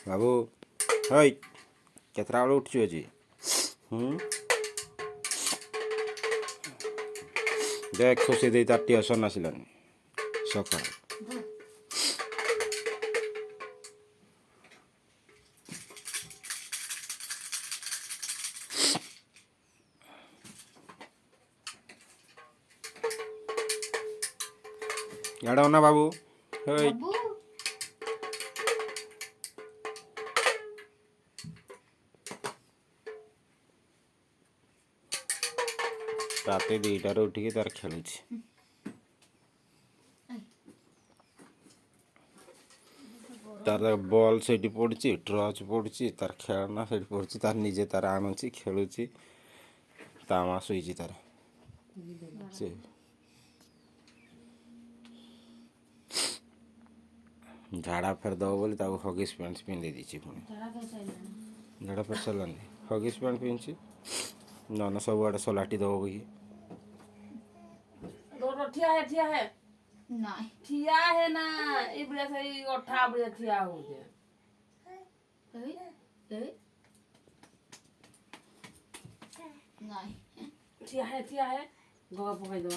ବାବୁ ହଇ କେତେଟା ବେଳେ ଉଠୁଛୁ ଆଜି? ଦେଖ ଖୁସି ଦେଇ ତାର ଟିଉସନ୍ ଆସିଲାନି ସକାଳ। ଗାଡ଼ ନା ବାବୁ ହଇ ରାତି 2টাରେ ଉଠିକି ତାର ଖେଳୁଛି। ତାର ବଲ୍ ସେଇଠି ପଡ଼ୁଛି, ଟର୍ଚ୍ଚ ପଡ଼ୁଛି, ତାର ଖେଳନା ସେଇଠି ପଡ଼ୁଛି, ତାର ନିଜେ ତାର ଆଣୁଛି ଖେଳୁଛି, ତାମା ଶୋଇଛି ତାର। ସେ ଝାଡ଼ା ଫେର ଦେବ ବୋଲି ତାକୁ ହଗିସ୍ ପ୍ୟାଣ୍ଟ ପିନ୍ଧେଇ ଦେଇଛି। ପୁଣି ଝାଡ଼ା ଫେର ସାରିଲାନି, ହଗିସ୍ ପ୍ୟାଣ୍ଟ ପିନ୍ଧିଛି। ନହେଲେ ସବୁଆଡ଼େ ସଲାଟି ଦେବ ବୋଲି ठिया है नहीं ठिया है ना ये बड़े से ओठा बड़े ठिया हो गया नहीं ठिया है गोवा पकाई दो